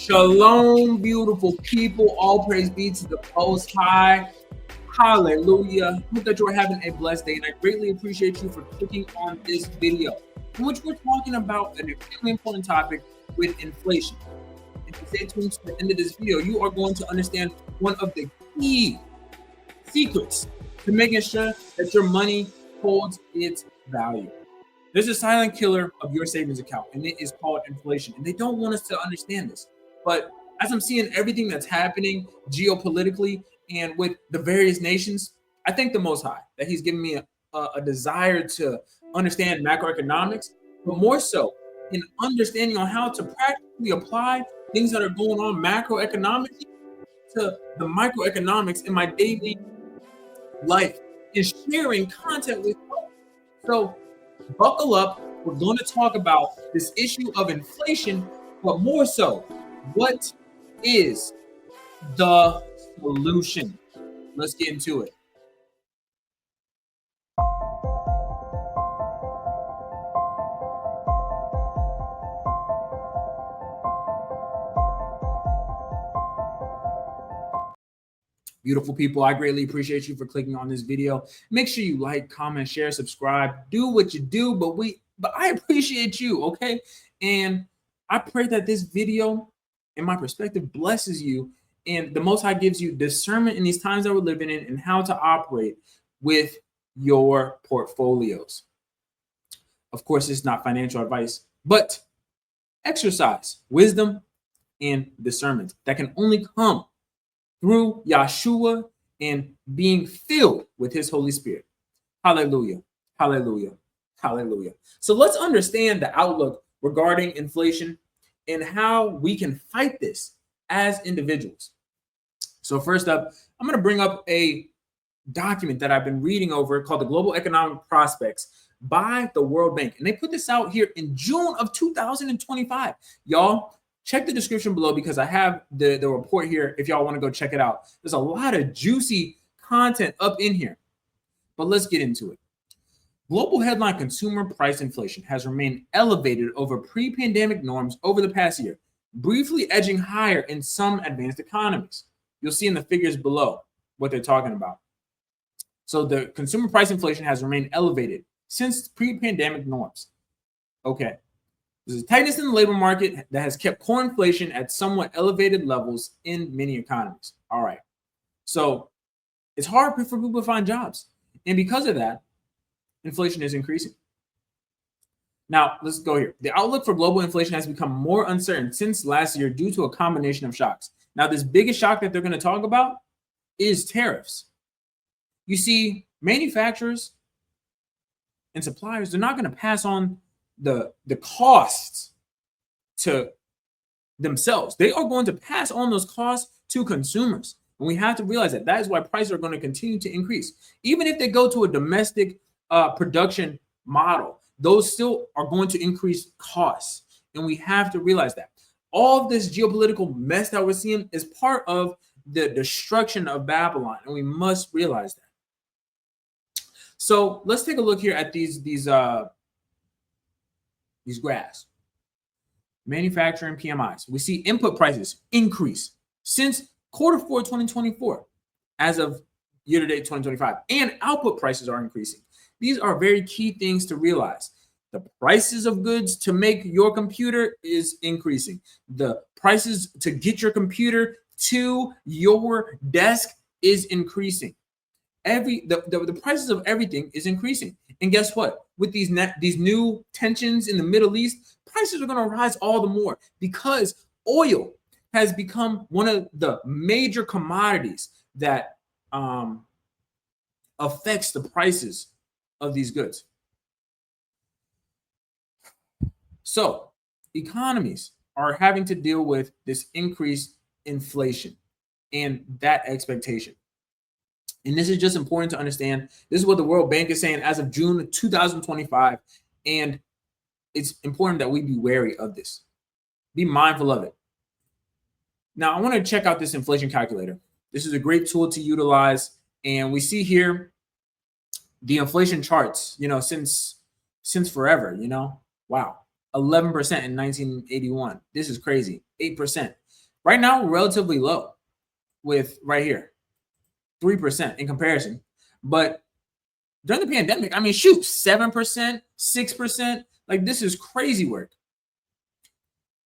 Shalom, beautiful people. All praise be to the Most High. Hallelujah. Hope that you are having a blessed day, and I greatly appreciate you for clicking on this video, in which we're talking about an extremely important topic with inflation. If you stay tuned to the end of this video, you are going to understand one of the key secrets to making sure that your money holds its value. There's a silent killer of your savings account, and it is called inflation. And they don't want us to understand this. But as I'm seeing everything that's happening geopolitically and with the various nations, I thank the Most High that He's given me a desire to understand macroeconomics, but more so in understanding on how to practically apply things that are going on macroeconomically to the microeconomics in my daily life and sharing content with you. So buckle up. We're going to talk about this issue of inflation, but more so, what is the solution? Let's get into it. Beautiful people, I greatly appreciate you for clicking on this video. Make sure you like, comment, share, subscribe, do what you do, but I appreciate you, okay? And I pray that this video, in my perspective, blesses you and the Most High gives you discernment in these times that we're living in and how to operate with your portfolios. Of course, it's not financial advice, but exercise wisdom and discernment that can only come through Yahshua and being filled with his Holy Spirit. Hallelujah. Hallelujah. Hallelujah. So let's understand the outlook regarding inflation and how we can fight this as individuals. So first up, I'm going to bring up a document that I've been reading over called the Global Economic Prospects by the World Bank. And they put this out here in June of 2025. Y'all, check the description below because I have the report here if y'all want to go check it out. There's a lot of juicy content up in here, but let's get into it. Global headline consumer price inflation has remained elevated over pre-pandemic norms over the past year, briefly edging higher in some advanced economies. You'll see in the figures below what they're talking about. So the consumer price inflation has remained elevated since pre-pandemic norms. Okay. There's a tightness in the labor market that has kept core inflation at somewhat elevated levels in many economies. All right. So it's hard for people to find jobs. And because of that, inflation is increasing. Now, let's go here. The outlook for global inflation has become more uncertain since last year due to a combination of shocks. Now, this biggest shock that they're going to talk about is tariffs. You see, manufacturers and suppliers, they're not going to pass on the costs to themselves. They are going to pass on those costs to consumers. And we have to realize that that is why prices are going to continue to increase. Even if they go to a domestic production model, those still are going to increase costs. And we have to realize that. All of this geopolitical mess that we're seeing is part of the destruction of Babylon. And we must realize that. So let's take a look here at these graphs. Manufacturing PMIs. We see input prices increase since quarter 4 2024 as of year to date 2025, and output prices are increasing. These are very key things to realize. The prices of goods to make your computer is increasing. The prices to get your computer to your desk is increasing. The prices of everything is increasing. And guess what? With these new tensions in the Middle East, prices are going to rise all the more because oil has become one of the major commodities that affects the prices of these goods. So economies are having to deal with this increased inflation and that expectation. And this is just important to understand. This is what the World Bank is saying as of June 2025. And it's important that we be wary of this. Be mindful of it. Now, I want to check out this inflation calculator. This is a great tool to utilize. And we see here the inflation charts, since forever, wow. 11% in 1981. This is crazy. 8%. Right now, we're relatively low with right here, 3% in comparison. But during the pandemic, I mean, shoot, 7%, 6%. Like, this is crazy work.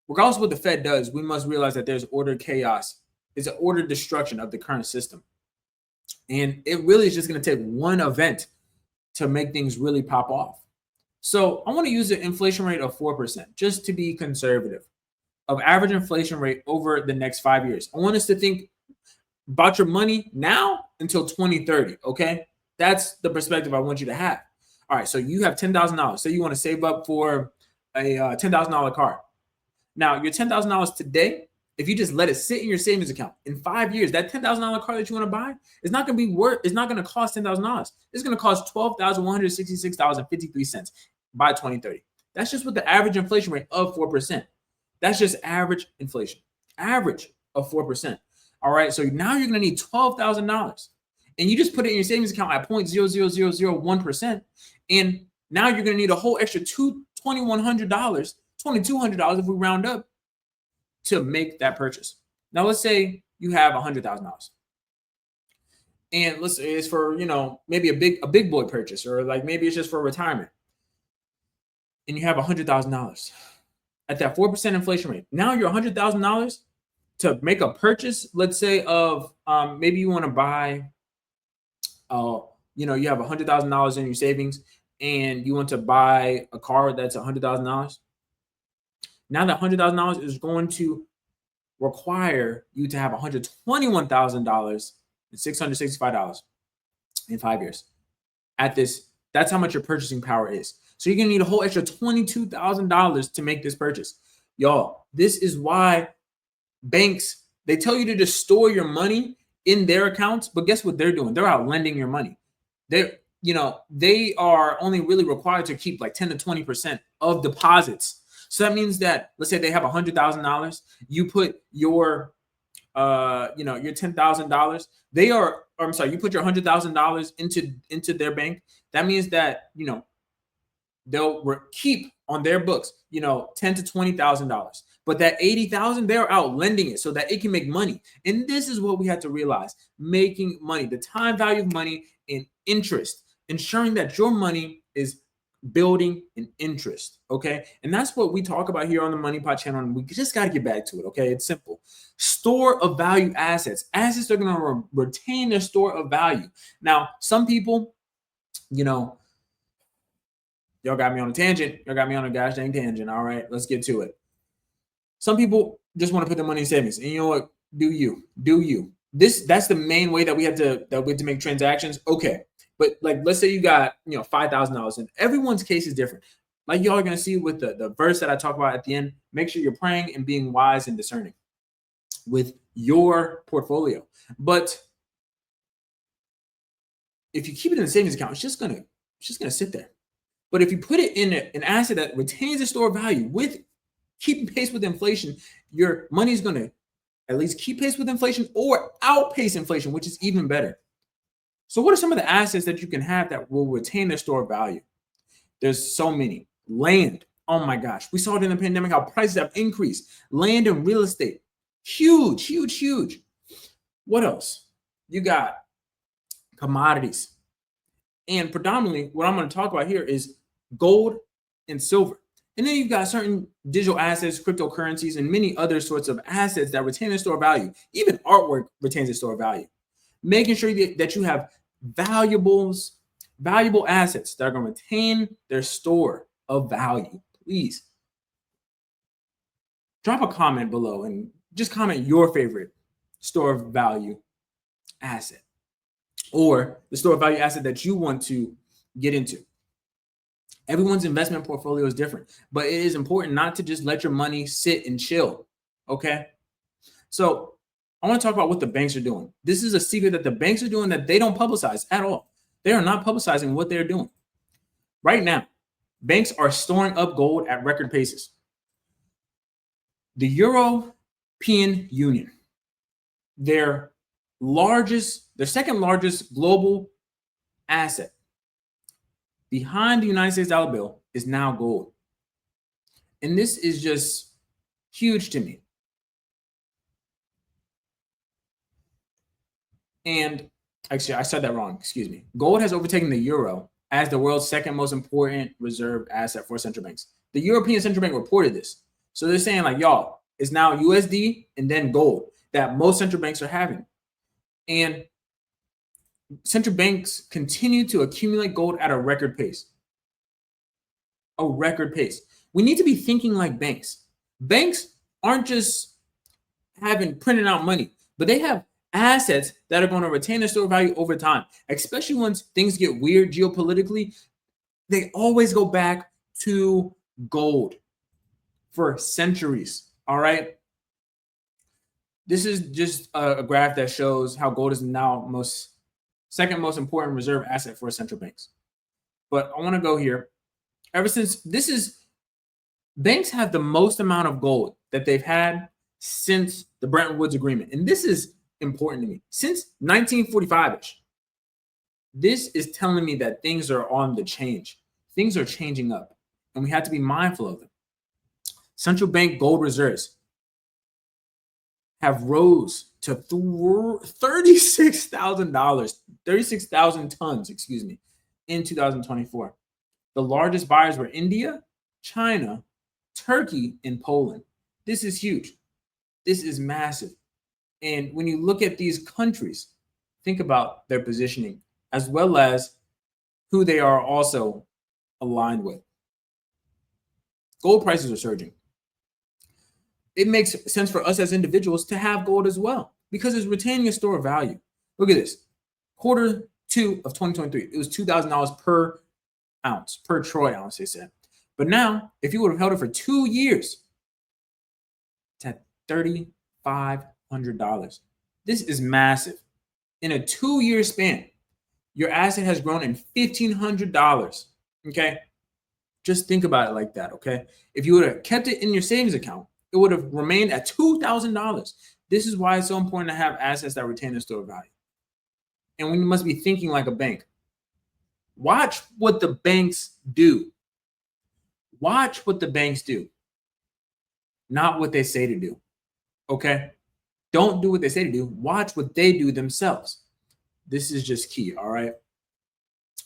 Regardless of what the Fed does, we must realize that there's ordered chaos. It's an ordered destruction of the current system. And it really is just going to take one event to make things really pop off. So I want to use an inflation rate of 4%, just to be conservative, of average inflation rate over the next 5 years. I want us to think about your money now until 2030, okay? That's the perspective I want you to have. All right, so you have $10,000. Say you want to save up for a $10,000 car. Now, your $10,000 today, if you just let it sit in your savings account, in 5 years, that $10,000 car that you want to buy is not going to be worth. It's not going to cost $10,000. It's going to cost $12,166.53 by 2030. That's just with the average inflation rate of 4%. That's just average inflation, average of 4%. All right, so now you're going to need $12,000, and you just put it in your savings account at 0.00001%, and now you're going to need a whole extra $2,100, $2,200 if we round up, to make that purchase. Now, let's say you have $100,000, and let's say it's for, maybe a big boy purchase, or like maybe it's just for retirement, and you have $100,000 at that 4% inflation rate. Now your $100,000 to make a purchase, let's say of maybe you want to buy, you have $100,000 in your savings, and you want to buy a car that's $100,000. Now that $100,000 is going to require you to have $121,665 in 5 years. At this, that's how much your purchasing power is. So you're gonna need a whole extra $22,000 to make this purchase. Y'all, this is why banks, they tell you to just store your money in their accounts, but guess what they're doing? They're out lending your money. They are only really required to keep like 10 to 20% of deposits. So that means that, let's say they have $100,000, you put your your $10,000, you put your $100,000 into their bank. That means that, they'll keep on their books, $10,000 to $20,000. But that $80,000, they're out lending it so that it can make money. And this is what we have to realize: making money, the time value of money in interest, ensuring that your money is building an interest. Okay. And that's what we talk about here on the MoneyPot channel. And we just got to get back to it. Okay. It's simple. Store of value assets. Assets are going to retain their store of value. Now, some people, y'all got me on a tangent. Y'all got me on a gosh dang tangent. All right, let's get to it. Some people just want to put their money in savings. And you know what? Do you. That's the main way that we have to make transactions. Okay. But like, let's say you got, $5,000, and everyone's case is different. Like y'all are going to see with the verse that I talk about at the end, make sure you're praying and being wise and discerning with your portfolio. But if you keep it in the savings account, it's just going to sit there. But if you put it in an asset that retains a store of value with keeping pace with inflation, your money is going to at least keep pace with inflation or outpace inflation, which is even better. So what are some of the assets that you can have that will retain their store of value? There's so many. Land. Oh my gosh. We saw it in the pandemic, how prices have increased. Land and real estate. Huge, huge, huge. What else? You got commodities. And predominantly, what I'm going to talk about here is gold and silver. And then you've got certain digital assets, cryptocurrencies, and many other sorts of assets that retain their store of value. Even artwork retains its store of value. Making sure that you have valuable assets that are going to retain their store of value. Please drop a comment below and just comment your favorite store of value asset, or the store of value asset that you want to get into. Everyone's investment portfolio is different, but it is important not to just let your money sit and chill. Okay. So I want to talk about what the banks are doing. This is a secret that the banks are doing that they don't publicize at all. They are not publicizing what they're doing. Right now, banks are storing up gold at record paces. The European Union, their second largest global asset behind the United States dollar bill, is now gold. And this is just huge to me. And actually, I said that wrong. Excuse me. Gold has overtaken the euro as the world's second most important reserve asset for central banks. The European Central Bank reported this. So they're saying, like, y'all, it's now USD and then gold that most central banks are having. And central banks continue to accumulate gold at a record pace. A record pace. We need to be thinking like banks. Banks aren't just having printed out money, but they have assets that are going to retain their store value over time, especially once things get weird geopolitically. They always go back to gold for centuries. All right. This is just a graph that shows how gold is now second most important reserve asset for central banks. But I want to go here. Ever since banks have the most amount of gold that they've had since the Bretton Woods Agreement. And this is important to me. Since 1945-ish, this is telling me that things are on the change. Things are changing up, and we have to be mindful of them. Central bank gold reserves have rose to $36,000 tons, in 2024. The largest buyers were India, China, Turkey, and Poland. This is huge. This is massive. And when you look at these countries, think about their positioning as well as who they are also aligned with. Gold prices are surging. It makes sense for us as individuals to have gold as well because it's retaining a store of value. Look at this. Quarter 2 of 2023, it was $2,000 per ounce, per troy ounce, they said. But now, if you would have held it for 2 years, it's at $3,500. This is massive. In a 2-year span, your asset has grown in $1,500. Okay? Just think about it like that, okay? If you would have kept it in your savings account, it would have remained at $2,000. This is why it's so important to have assets that retain their store value. And we must be thinking like a bank. Watch what the banks do. Watch what the banks do, not what they say to do. Okay? Don't do what they say to do. Watch what they do themselves. This is just key, all right?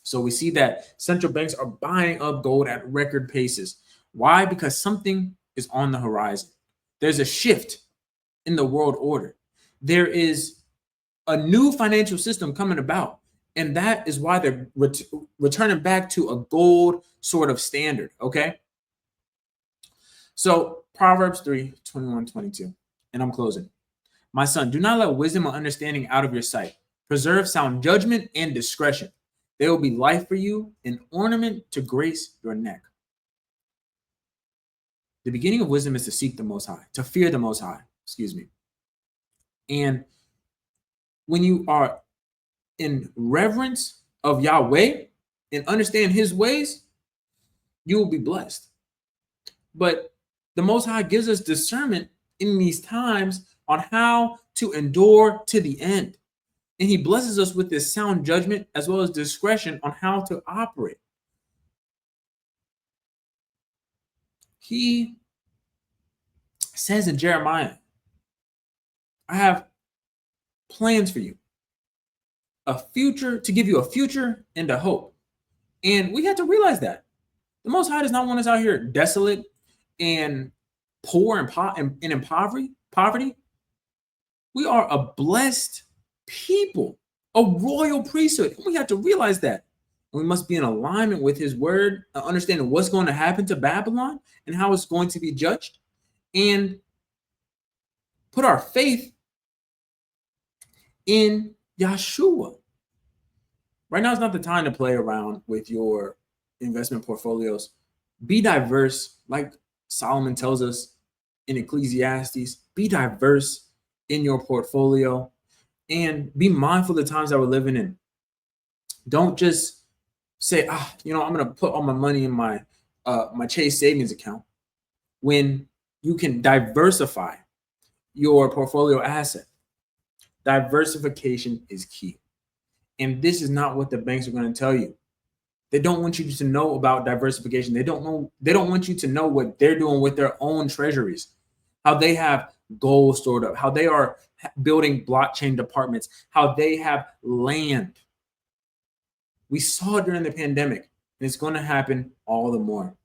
So we see that central banks are buying up gold at record paces. Why? Because something is on the horizon. There's a shift in the world order. There is a new financial system coming about. And that is why they're returning back to a gold sort of standard, okay? So Proverbs 3:21-22, and I'm closing. My son, do not let wisdom or understanding out of your sight. Preserve sound judgment and discretion. They will be life for you, an ornament to grace your neck. The beginning of wisdom is to seek the Most High, to fear the Most High, And when you are in reverence of Yahweh and understand his ways, you will be blessed. But the Most High gives us discernment in these times on how to endure to the end. And he blesses us with this sound judgment as well as discretion on how to operate. He says in Jeremiah, I have plans for you, a future, to give you a future and a hope. And we have to realize that the Most High does not want us out here desolate and poor and in poverty. We are a blessed people, a royal priesthood. We have to realize that. We must be in alignment with his word, understanding what's going to happen to Babylon and how it's going to be judged, and put our faith in Yahshua. Right now is not the time to play around with your investment portfolios. Be diverse, like Solomon tells us in Ecclesiastes. Be diverse in your portfolio and be mindful of the times that we're living in. Don't just say, I'm going to put all my money in my Chase savings account, when you can diversify your portfolio asset. Diversification is key. And this is not what the banks are going to tell you. They don't want you to know about diversification. They don't want you to know what they're doing with their own treasuries, how they have gold stored up, how they are building blockchain departments, how they have land. We saw it during the pandemic, and it's going to happen all the more.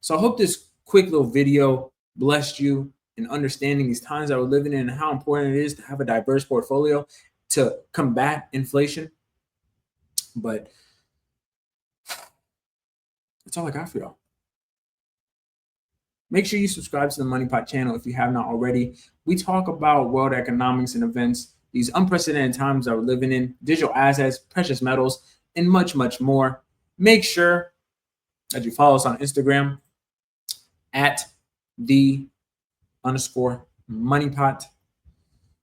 So I hope this quick little video blessed you in understanding these times that we're living in and how important it is to have a diverse portfolio to combat inflation. But that's all I got for y'all. Make sure you subscribe to the MoneyPot channel if you have not already. We talk about world economics and events, these unprecedented times that we're living in, digital assets, precious metals, and much, much more. Make sure that you follow us on Instagram at _MoneyPot.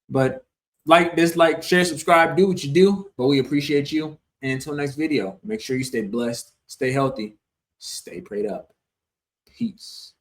But like, dislike, share, subscribe, do what you do. But we appreciate you. And until next video, make sure you stay blessed, stay healthy, stay prayed up. Peace.